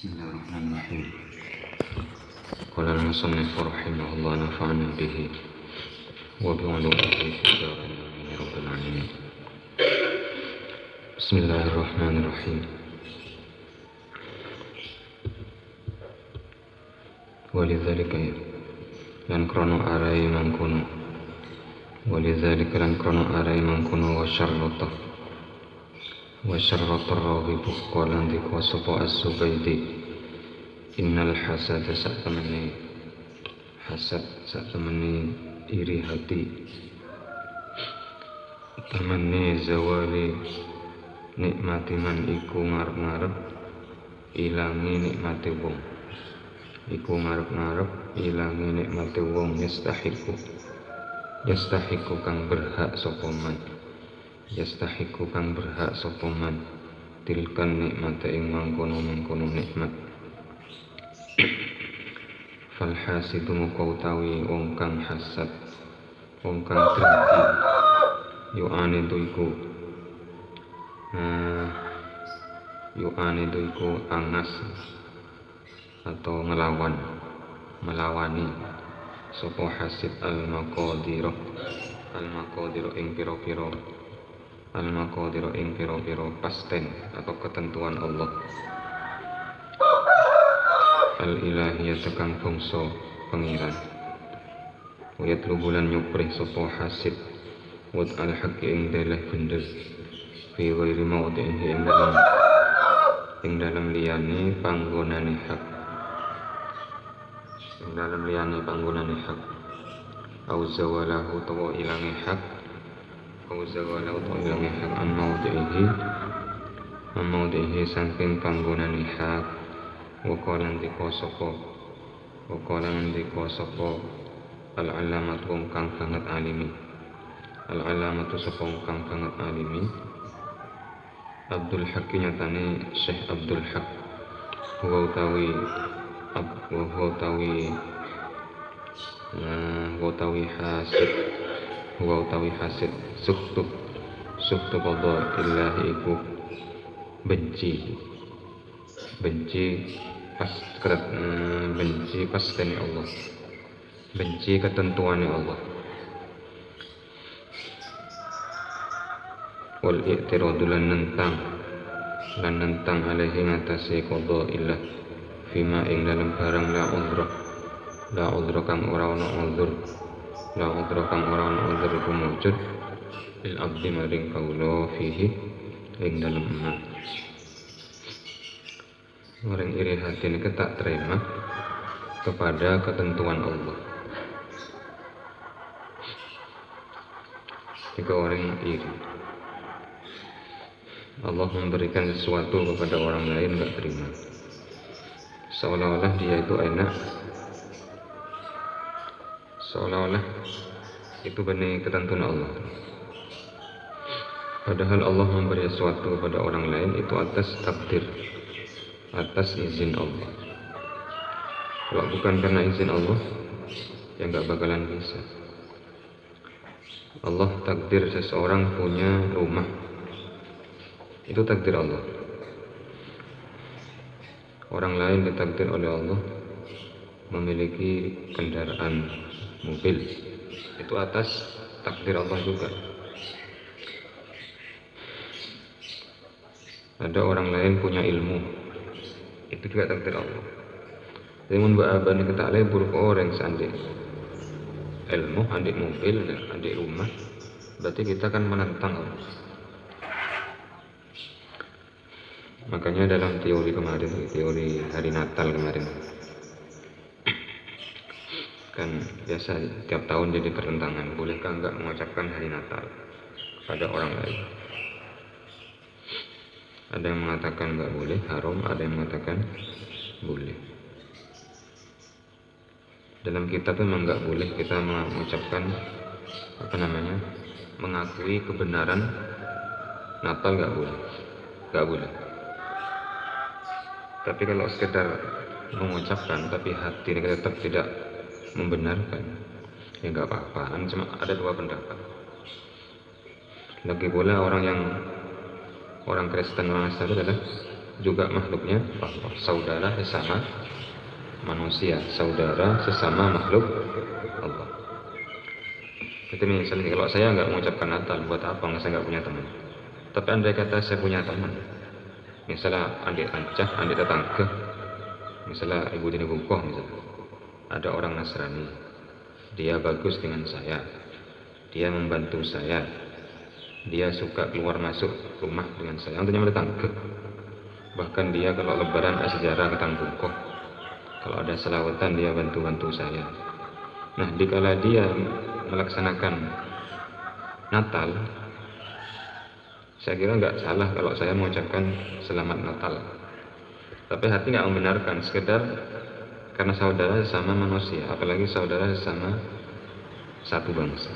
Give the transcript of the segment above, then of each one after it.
Bismillahirrahmanirrahim. Qala al-musannif rahimahullah nafa'ana bihi wa bi'ulumihi fid dharain amin ya rabbal alamin. Bismillahirrahmanirrahim. Walidzalika lan krono arai mangkono walidzalika lan krono arai mangkono wa syarratar raghibu qala ndika sapa as-Subaidi innal hasada satemene iri hati temene zawali nikmati man iku ngarep-ngarep ilangi nikmate wong iku ngarep-ngarep ilangi nikmate wong yastahiku kang berhak sapa man tilkan nikmate ing mangkono nikmat fal hasidu moko utawi wong kang hasad wong kang dengki yu'anidu iku angas atau melawani sapa hasid al maqadira ing pira-pira pasten atau ketentuan Allah al ilahiyah tekang bangsa pengiran wayat lubulan nyuprih sapa hasid wad al haqqi ing dalah bener fi ghairi mawdihi ing dalam liyane panggonane hak au zawalahu tawa ilangi hak an mawdihi saking panggonane hak wa qala ndika sapa al-alamatu kang banget alimi Abdul Haq nyatane Syekh Abdul Haq wa utawi hasid suhtu qada illahi iku benci pastene Allah, benci ketentuane Allah. Wal i'tiradu lan nentang alaihi ngatasi qada illah fima ing dalam barang la udra kang ora ana uzur iku mujud bil abdi maring kaula fihi ing dalam orang iri hati ini tak terima kepada ketentuan Allah. Jika orang iri, Allah memberikan sesuatu kepada orang lain tak terima, seolah-olah dia itu enak, seolah-olah itu benih ketentuan Allah. Padahal Allah memberi sesuatu kepada orang lain itu atas takdir, atas izin Allah. Kalau bukan karena izin Allah, ya nggak bakalan bisa. Allah takdir seseorang punya rumah, itu takdir Allah. Orang lain ditakdir oleh Allah memiliki kendaraan mobil, itu atas takdir Allah juga. Ada orang lain punya ilmu, itu juga takdir Allah. Jadi mun abane ketak buruk orang sandik ilmu, andik mobil, andik rumah, berarti kita kan menentang Allah. Makanya dalam teori hari Natal kemarin kan biasa tiap tahun jadi pertentangan, bolehkah enggak mengucapkan hari Natal pada orang lain. Ada yang mengatakan enggak boleh, haram, ada yang mengatakan boleh. Dalam kitab memang enggak boleh kita mengucapkan mengakui kebenaran Natal, enggak boleh. Tapi kalau sekedar mengucapkan tapi hati kita tetap tidak membenarkan, ya enggak apa-apa. Cuma ada dua pendapat. Lagi pula orang Kristen masa itu adalah juga makhluknya Allah, saudara sesama manusia, saudara sesama makhluk Allah. Itu misalnya kalau saya nggak mengucapkan Natal, buat apa? Saya nggak punya teman. Tapi andai kata saya punya teman, misalnya adik ancah, adik tetangga, misalnya ibu dini bukoh, misalnya ada orang Nasrani, dia bagus dengan saya, dia membantu saya, dia suka keluar masuk rumah dengan saya, tentunya tetangga. Bahkan dia kalau lebaran sejarah ke Tangbukoh, kalau ada selawatan dia bantu-bantu saya. Nah, dikala dia melaksanakan Natal, saya kira nggak salah kalau saya mengucapkan selamat Natal. Tapi hati nggak membenarkan, sekedar karena saudara sesama manusia, apalagi saudara sesama satu bangsa.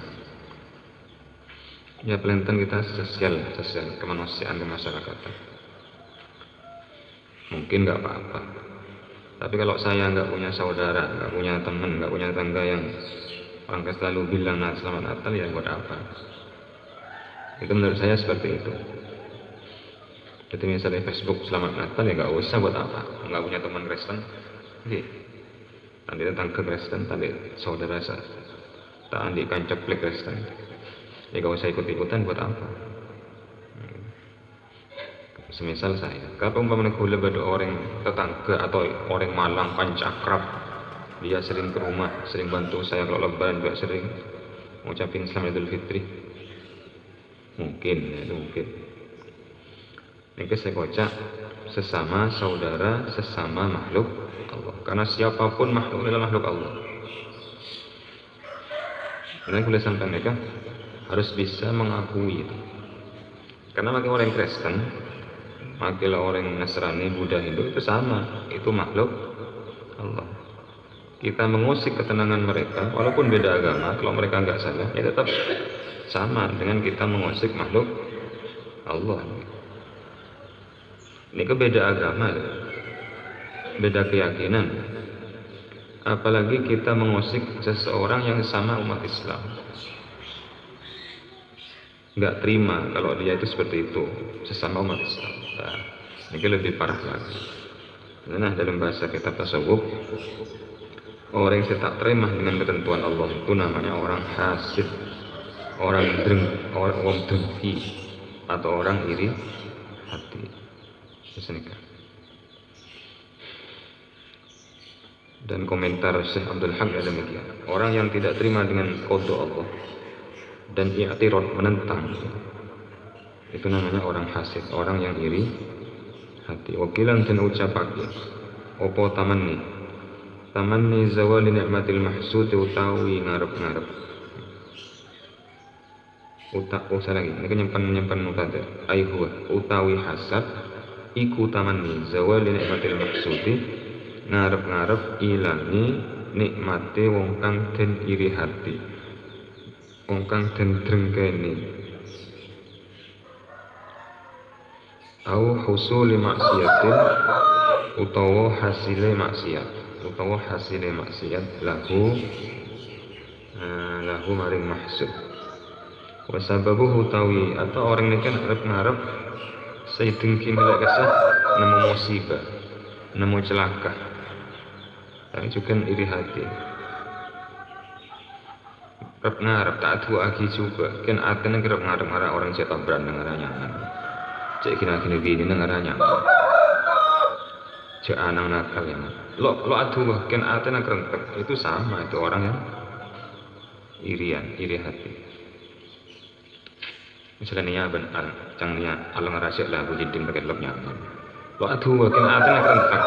Ya pelintan kita sosial kemanusiaan, kemasyarakatan. Mungkin nggak apa-apa. Tapi kalau saya nggak punya saudara, nggak punya teman, nggak punya tetangga yang orang selalu bilang selamat Natal, ya buat apa? Itu menurut saya seperti itu. Jadi misalnya Facebook selamat Natal, ya nggak usah, buat apa? Nggak punya teman Kristen, jadi tadi tetangga Kristen, tadi saudara saya, tadi kanceplek Kristen, ya nggak usah ikut-ikutan, buat apa? Semisal saya, kalau umpamanya kula ada orang tetangga atau orang Malang pancakrab, dia sering ke rumah, sering bantu saya kalau lebaran, juga sering ngucapin Selamat Idul Fitri, mungkin ya, itu mungkin. Ini saya kocak sesama saudara, sesama makhluk Allah. Karena siapapun makhluk adalah makhluk Allah. Karena boleh sampai mereka harus bisa mengakui itu. Karena makin orang Kristen, makin orang Nasrani, Buddha, Hindu itu sama, itu makhluk Allah. Kita mengusik ketenangan mereka, walaupun beda agama, kalau mereka nggak salah, ya tetap sama dengan kita mengusik makhluk Allah. Ini beda agama, beda keyakinan. Apalagi kita mengusik seseorang yang sama umat Islam. Nggak terima kalau dia itu seperti itu, sesama umat Islam. Nah, ini lebih parah lagi. Nah, dalam bahasa kitab tasawuf, orang yang tak terima dengan ketentuan Allah itu namanya orang hasid, orang dengki, atau orang iri hati. Dan komentar Syekh Abdul Haq ada demikian. Orang yang tidak terima dengan qada Allah dan i'tirad, menentang, itu namanya orang hasid, orang yang iri hati. Wakilan dan ucapake opo tamanni zawali ni'matil mahsud, utawi ngarep-ngarep salah lagi, ini nyimpan mutade aihuwa, utawi hasad iku tamanni zawali ni'matil mahsudi, ngarep-ngarep ilangi nikmate wong kang den iri hati, wong kang den drengkeni, au husuli maksiatin, utawa hasile maksiat lahu maring mahsud. Wasababuhu tawi, atau orang ini kan ngarep-ngarep saya dengki melek kesah, nemu musibah, nemu celaka, tapi juga iri hati. Ngarep tak tua lagi juga, kan artinya ngarep orang siapa berani ngaranya nyaman, cek kira-kira gini ngaranya nyaman, cek anang nakal yang lo aduh, kan artinya kerentek, itu sama, itu orang yang iri hati. Misalnya cangnya Allah ngerasik lah bujidin pakai lop nyaman. Lo aduh, kena atas nak rentak.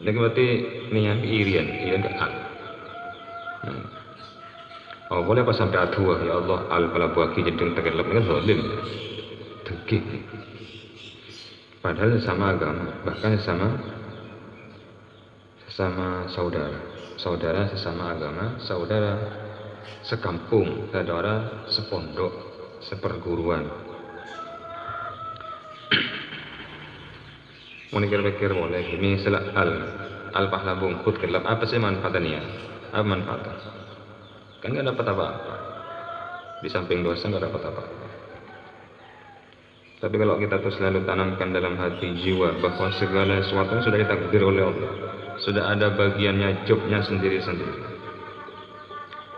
Lagi berarti niat irian ke al. Oh boleh pas sampai aduh, ya Allah al pala buaki jeding pakai lop, ini kan zalim. Degih. Padahal sama agama, bahkan sesama saudara sesama agama, saudara sekampung, saudara sepondok, seperguruan. Mikir-mikir boleh. Misalnya al pahala bungkut kelap, apa sih manfaatnya? Apa manfaatnya? Kan nggak dapat apa-apa. Di samping dosa nggak dapat apa-apa. Tapi kalau kita terus selalu tanamkan dalam hati jiwa bahwa segala sesuatu sudah ditakdir oleh Allah, sudah ada bagiannya, jobnya sendiri-sendiri.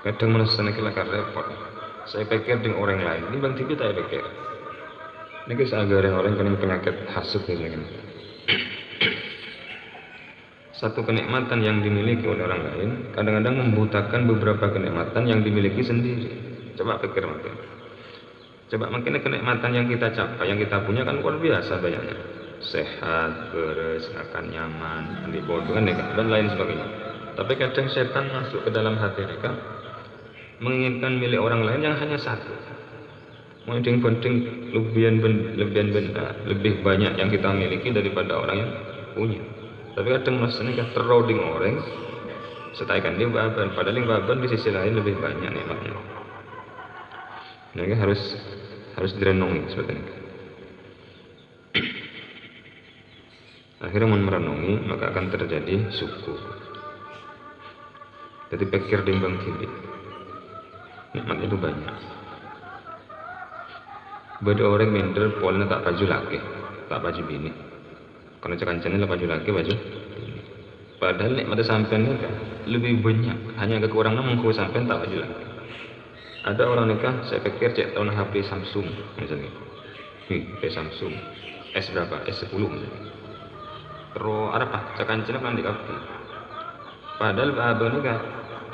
Kadang merasa nak repot. Saya pikir dengan orang lain, ini bang tibi tak pikir. Ini kisah agar orang kena penyakit hasut ini kan. Satu kenikmatan yang dimiliki oleh orang lain kadang-kadang membutakan beberapa kenikmatan yang dimiliki sendiri. Coba pikir makin. Coba makin kenikmatan yang kita capai, yang kita punya kan luar biasa banyaknya. Sehat, beres, makan nyaman, mandi bodoh kan dan lain sebagainya. Tapi kadang setan masuk ke dalam hati mereka menginginkan milik orang lain yang hanya satu. Mending-mending lebih banyak yang kita miliki daripada orang yang punya. Tapi kadang rasanya terroding orang setaikan dia baban, padahal yang baban di sisi lain lebih banyak nikmatnya. Nah, harus direnungi seperti ini. Akhirnya merenungi maka akan terjadi syukur. Jadi pikir dimbang kiri. Nikmat itu banyak. Bada orang minder polnya tak baju laki, tak baju bini. Karena cekancannya lah baju laki baju. Padahal nikmat sampean nikah lebih banyak. Hanya kekurangan mengku sampean tak baju laki. Ada orang nikah, saya pikir cek tahun HP Samsung misalnya. HP Samsung S berapa? S10 misalnya. Terus apa? Cekancannya kan dikapi. Padahal abang nikah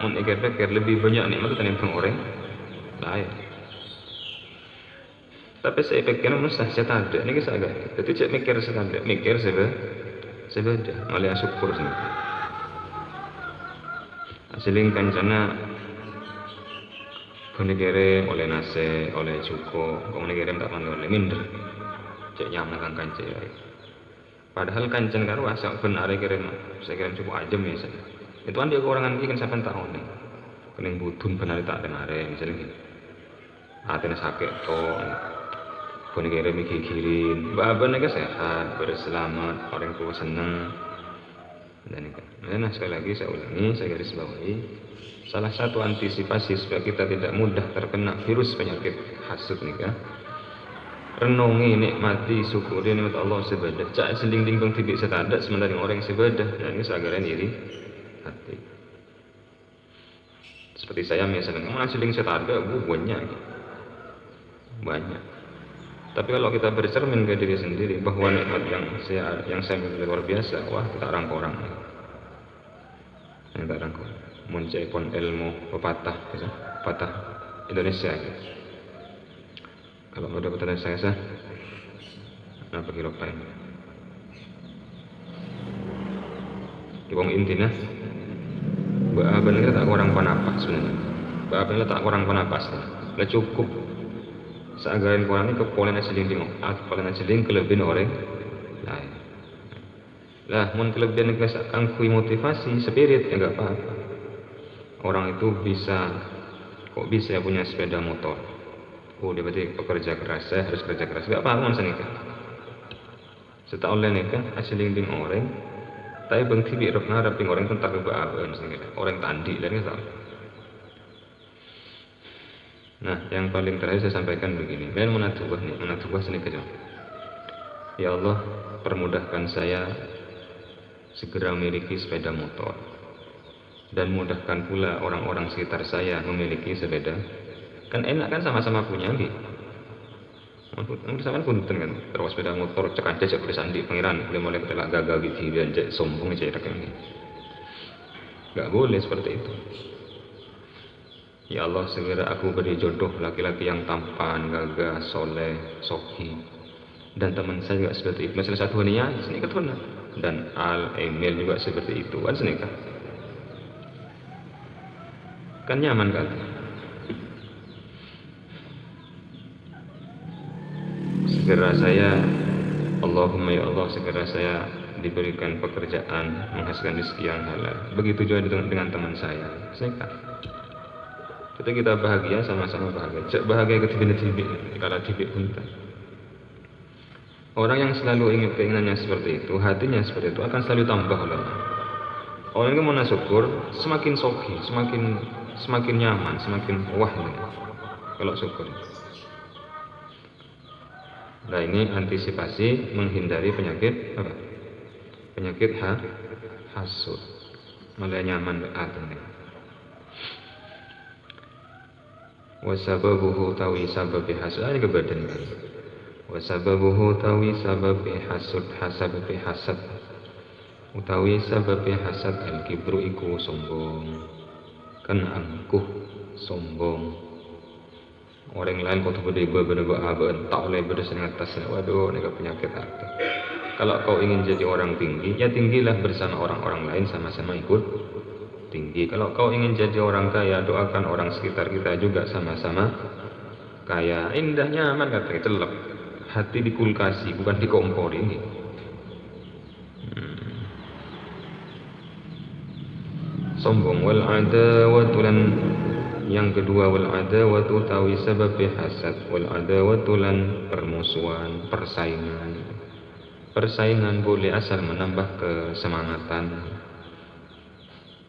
mun pikir lebih banyak nikmat ketimbang orang lain. Tapi saya pikir mustah saya tak ada. Ini kisah agak. Jadi cek mikir sekali, mikir sebeda. Oleh syukur sini. Asiling kancana kau negere oleh nase, oleh cuko, kau negere tak pandai oleh minder. Cek nyaman kan kancen. Padahal kancen karu asal benar kirim, saya kirim cukup aja misalnya. Itu kan dia kekurangan kan sampai tahun nih. Kening budun benar tak dengar misalnya. Hatinya sakit toh. Kau negara mikirin, bapak negara sehat, berselamat, orang tua senang, dan itu. Nah, sekali lagi saya ulangi, saya garis bawahi, salah satu antisipasi supaya kita tidak mudah terkena virus penyakit hasut nikah, renungi, nikmati, syukuri nikmat Allah sebadah. Cak selinding bang tibik setada sementara orang yang sebadah, dan ini seagaran iri hati. Seperti saya misalnya, kamu seling setada, banyak. Tapi kalau kita bercermin ke diri sendiri bahwa nikmat yang saya miliki luar biasa, wah kita rangkau-orang. Yang tak rangkau. Muncul pun ilmu pepatah, pepatah Indonesia. Kalau ada pepatah saya apa kira apa ini? Ibang intinya, benar tak kurang panapas sebenarnya. Benar tak kurang panapas. Lah cukup. Seagaran kurang ini kepolen seling tengok, kepolen seling kelebihan orang lain. Lah, mun kelebihan angkui motivasi, spirit ya enggak apa-apa. Orang itu kok bisa punya sepeda motor. Oh, dia berarti pekerja keras, saya harus kerja keras. Enggak apa-apa man senikah. Seta oleh nikah seling tengok orang, tapi bang tibi rok ngarep orang itu tak kebahagiaan senikah. Orang tandi dan gitu. Nah, yang paling terakhir saya sampaikan begini. Ben menatuah sini kejauh. Ya Allah, permudahkan saya segera memiliki sepeda motor. Dan mudahkan pula orang-orang sekitar saya memiliki sepeda. Kan enak kan sama-sama punya gitu. Sama pun kan terus sepeda motor cek aja cek tulisan di pangeran boleh mulai kelak gagal gitu dan cek sombong cek ini. Enggak boleh seperti itu. Ya Allah, segera aku beri jodoh laki-laki yang tampan, gagah, soleh, sohi. Dan teman saya juga seperti itu. Masalah satu hanya senikah tuh. Dan Emil juga seperti itu. Kan senikah. Kan nyaman kan? Segera saya, Allahumma ya Allah, segera saya diberikan pekerjaan, menghasilkan rezeki yang halal. Begitu juga dengan teman saya. Senikah. Ketika kita bahagia, sama-sama bahagia. Cek bahagia ketibik-tibik, kalau tibik pun tak. Orang yang selalu ingin keinginannya seperti itu, hatinya seperti itu, akan selalu tambah oleh Allah. Orang yang mau syukur, semakin soki, semakin nyaman, semakin wah ini. Kalau syukur. Nah ini antisipasi menghindari penyakit apa? Penyakit hasud. Malah nyaman atene. Wasababuhu tawi sababi hasud ini kebadan kan. Wasababuhu tawi sababi hasud hasababi hasad. Utawi sababi hasad al-kibru iku sombong. Kan angkuh sombong. Orang lain kau tuh berdeba tak oleh berdasar atas. Waduh, ini penyakit hati. Kalau kau ingin jadi orang tinggi, ya tinggilah bersama orang-orang lain sama-sama ikut tinggi. Kalau kau ingin jadi orang kaya, doakan orang sekitar kita juga sama-sama kaya. Indah nyaman kata celep. Hati dikulkasi bukan dikompor ini. Sombong wal adawatu lan yang kedua wal adawatu tawi sabab hasad wal adawatu lan permusuhan persaingan boleh asal menambah kesemangatan.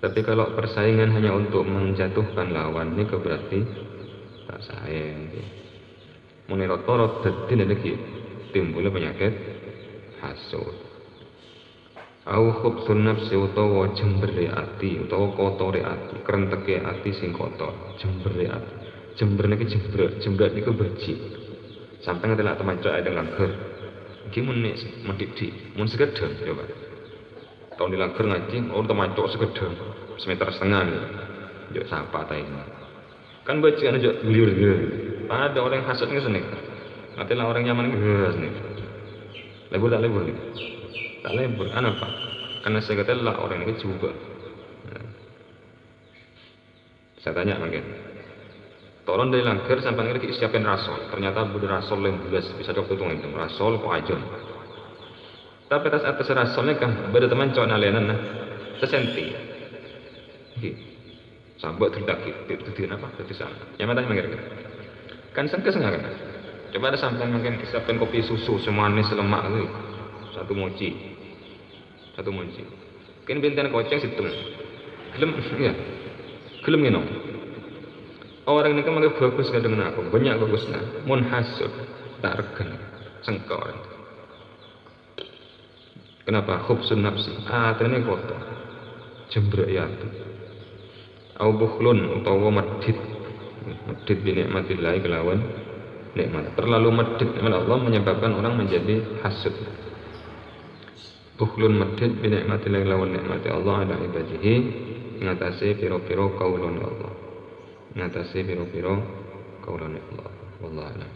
Tapi kalau persaingan hanya untuk menjatuhkan lawan ini berarti tak sayang. Menirot-torot dadi lagi timbul penyakit hasud. Au khubsun nafsi utawa jembere ati utawa kotore ati, krenteke ati sing kotor, jembere ati. Jember niki jembret niku bersih. Sampai ngetelak teman cok dengan ger. Iki mun mendidik, mun sekedheng coba. Tahun dilanggar ngaji, teman cok sekedheng, semeter setengah nih. Yo sapa ta ini. Kan bajingan aja liur-liur. Ada orang hasad nggak seneng. Ngetelak orang nyaman nggak seneng. Lebur tak lebur nih. Tak lebur, kenapa? Karena saya kata lah orang ini juga. Saya tanya mungkin. Tolong dari langgar sampai ngerti siapin rasol. Ternyata budak rasol yang belas bisa dokter tunggu itu rasol kok aja. Tapi atas rasolnya kan beda teman cowok nalenan nah sesenti. Sampai terdak itu apa? Itu sana. Yang mana mungkin? Kan sengkes nggak kan? Coba ada sampai mungkin siapin kopi susu semanis lemak itu. Satu mochi. Kan bintan koceng situ. Gelem ya. Gelem ngene. Orang ini kan malah bagus dengan aku. Banyak bagusnya. Mun hasud tak regen. Sengkor. Kenapa? Khubsun nafsi. Ternyata kotor. Jembrek ya. Au bukhlun utawa medit. Medit bi nikmatillah kelawan nikmat. Terlalu medit nikmat Allah menyebabkan orang menjadi hasud. Bukhlun medit bi nikmatillah lawan nikmati Allah ala ibadihi ngatasi piro-piro kaulun Allah. Ngatasi piro-piro kaulun Allah. Wallahu a'lam.